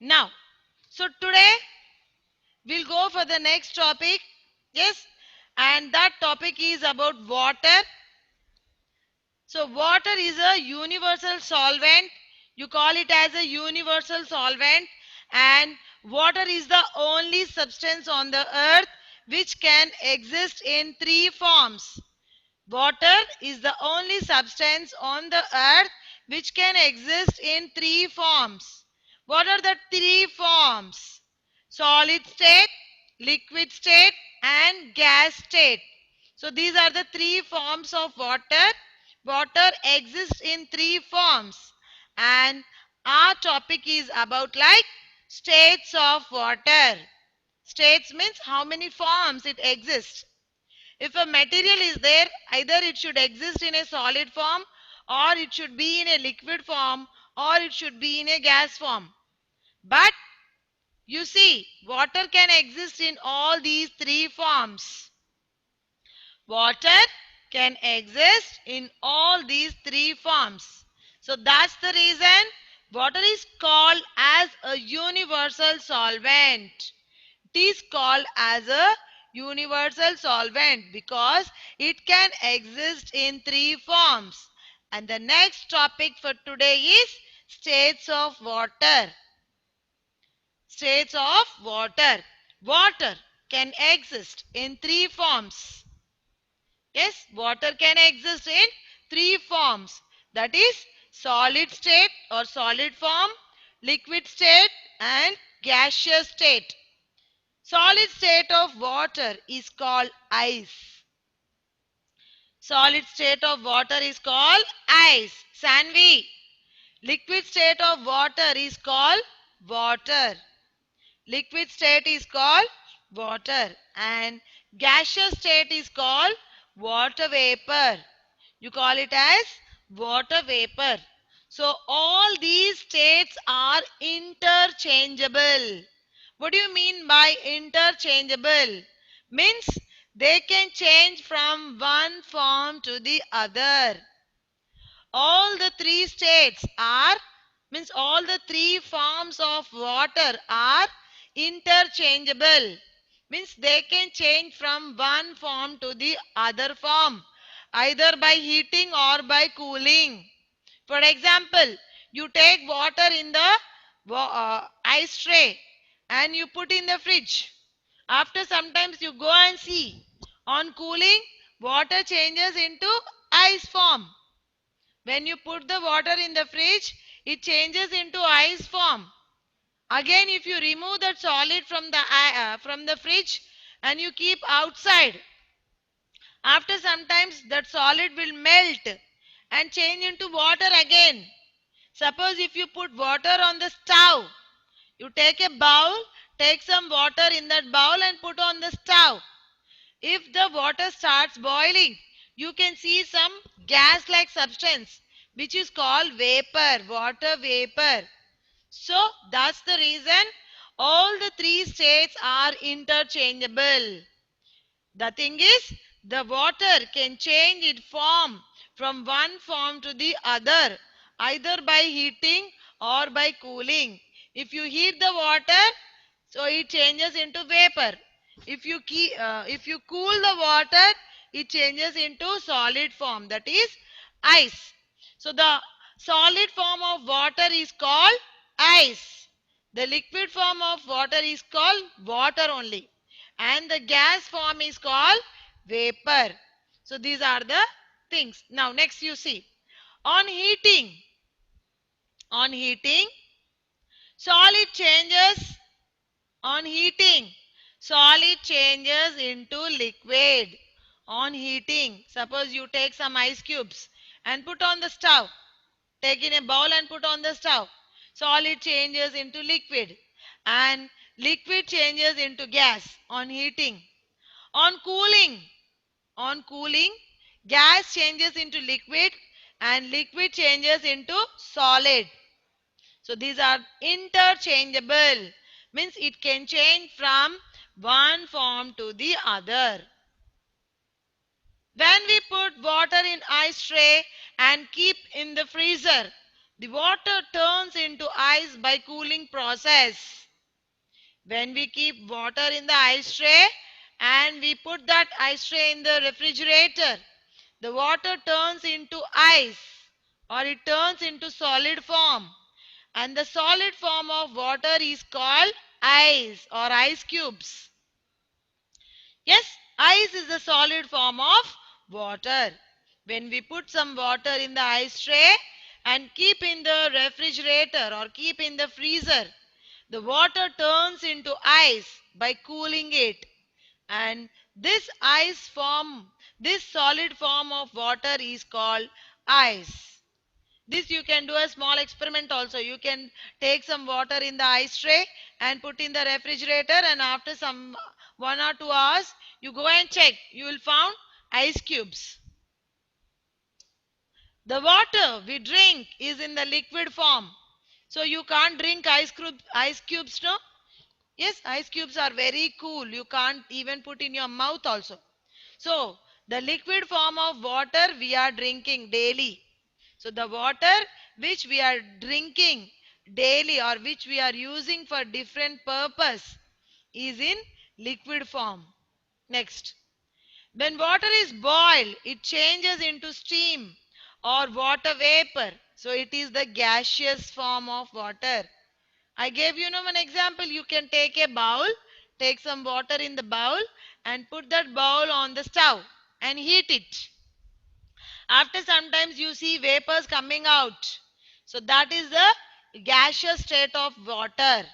Now, so today we'll go for the next topic. Yes, and that topic is about water. So water is a universal solvent. You call it as a universal solvent, and water is the only substance on the earth which can exist in three forms. Water is the only substance on the earth which can exist in three forms. What are the three forms? Solid state, liquid state, and gas state. So these are the three forms of water. Water exists in three forms, and our topic is about like states of water. States means how many forms it exists. If a material is there, either it should exist in a solid form, or it should be in a liquid form, or it should be in a gas form. But you see, water can exist in all these three forms. Water can exist in all these three forms. So that's the reason water is called as a universal solvent. It is called as a universal solvent because it can exist in three forms. And the next topic for today is states of water. States of water. Water can exist in three forms. Yes, water can exist in three forms. That is solid state or solid form, liquid state, and gaseous state. Solid state of water is called ice. Solid state of water is called ice. Sanvi. Liquid state of water is called water. Liquid state is called water. And gaseous state is called water vapor. You call it as water vapor. So all these states are interchangeable. What do you mean by interchangeable? Means they can change from one form to the other. All the three states are means all the three forms of water are interchangeable. Means they can change from one form to the other form, either by heating or by cooling. For example, you take water in the ice tray and you put in the fridge. After sometimes you go and see, on cooling, water changes into ice form. When you put the water in the fridge, it changes into ice form. Again, if you remove that solid from the fridge and you keep outside, after sometimes that solid will melt and change into water again. Suppose if you put water on the stove, you take a bowl, take some water in that bowl and put on the stove. If the water starts boiling, you can see some gas-like substance which is called vapor, water vapor. So that's the reason all the three states are interchangeable. The thing is, the water can change its form from one form to the other, either by heating or by cooling. If you heat the water, so it changes into vapor. If you cool the water, it changes into solid form, that is ice. So the solid form of water is called ice. The liquid form of water is called water only, and the gas form is called vapor. So these are the things. Now next you see, on heating, on heating, solid changes on heating, solid changes into liquid. On heating, suppose you take some ice cubes and put on the stove. Take in a bowl and put on the stove. Solid changes into liquid and liquid changes into gas on heating. On cooling, on cooling, gas changes into liquid and liquid changes into solid. So these are interchangeable. Means it can change from one form to the other. When we put water in ice tray and keep in the freezer, The water turns into ice by cooling process. When we keep water in the ice tray and we put that ice tray in the refrigerator, the water turns into ice or it turns into solid form. And the solid form of water is called ice or ice cubes. Yes, ice is the solid form of water. When we put some water in the ice tray and keep in the refrigerator or keep in the freezer, the water turns into ice by cooling it. And this solid form of water is called ice. This you can do a small experiment also. You can take some water in the ice tray and put in the refrigerator, and after some 1 or 2 hours you go and check. You will found ice cubes. The water we drink is in the liquid form. So you can't drink ice cubes, no? Yes, ice cubes are very cool. You can't even put in your mouth also. So the liquid form of water we are drinking daily. So the water which we are drinking daily or which we are using for different purpose is in liquid form. Next, when water is boiled, it changes into steam or water vapor. So it is the gaseous form of water. I gave you one example. You can take a bowl, take some water in the bowl and put that bowl on the stove and heat it. After sometimes you see vapors coming out. So that is the gaseous state of water.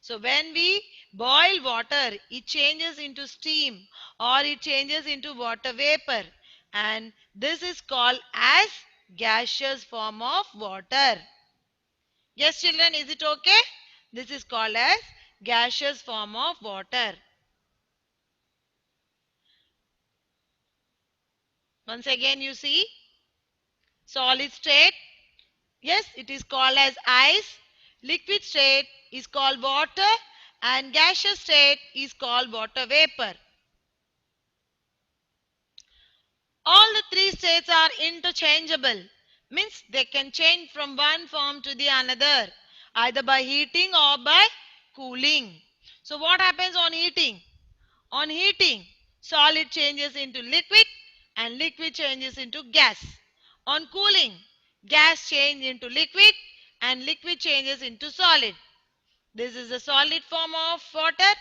So when we boil water, it changes into steam or it changes into water vapor. And this is called as gaseous form of water. Yes, children, is it okay? This is called as gaseous form of water. Once again you see solid state. Yes, it is called as ice. Liquid state is called water and gaseous state is called water vapor. All the three states are interchangeable. Means they can change from one form to the another either by heating or by cooling. So what happens on heating? On heating, solid changes into liquid and liquid changes into gas. On cooling, gas changes into liquid and liquid changes into solid. This is the solid form of water,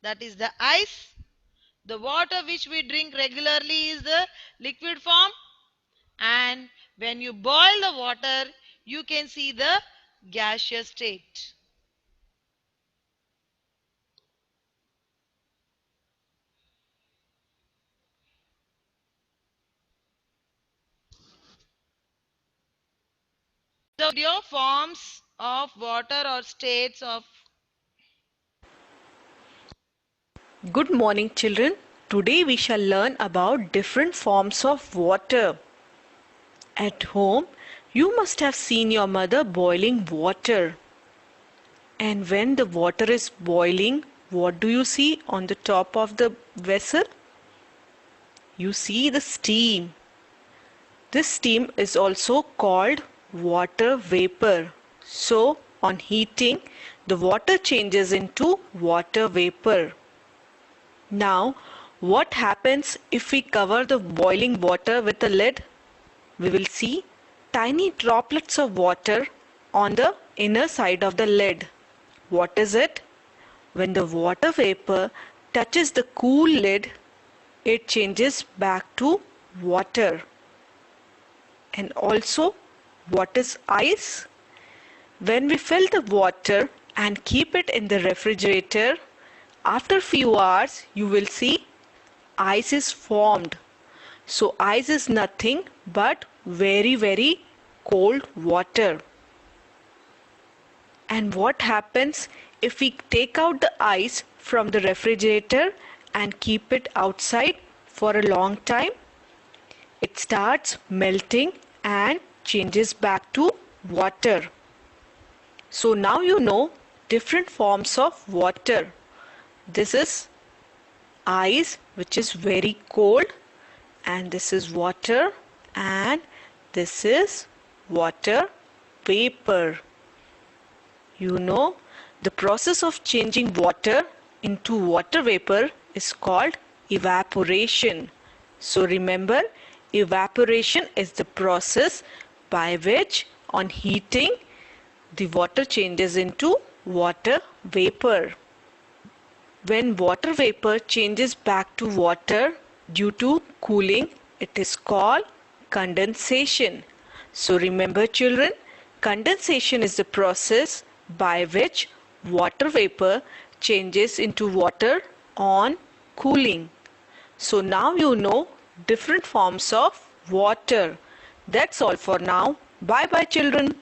that is the ice. The water which we drink regularly is the liquid form, and when you boil the water, you can see the gaseous state. The video forms of water or states of. Good morning, children. Today we shall learn about different forms of water. At home, you must have seen your mother boiling water. And when the water is boiling, what do you see on the top of the vessel? You see the steam. This steam is also called water vapor. So, on heating, the water changes into water vapor. Now, what happens if we cover the boiling water with a lid? We will see tiny droplets of water on the inner side of the lid. What is it? When the water vapor touches the cool lid, it changes back to water. And also, what is ice? When we fill the water and keep it in the refrigerator, after few hours you will see ice is formed. So ice is nothing but very cold water. And what happens if we take out the ice from the refrigerator and keep it outside for a long time? It starts melting and changes back to water. So now you know different forms of water. This is ice, which is very cold, and this is water, and this is water vapor. You know, the process of changing water into water vapor is called evaporation. So remember, evaporation is the process by which on heating the water changes into water vapor. When water vapor changes back to water due to cooling, it is called condensation. So remember children, condensation is the process by which water vapor changes into water on cooling. So now you know different forms of water. That's all for now. Bye bye children.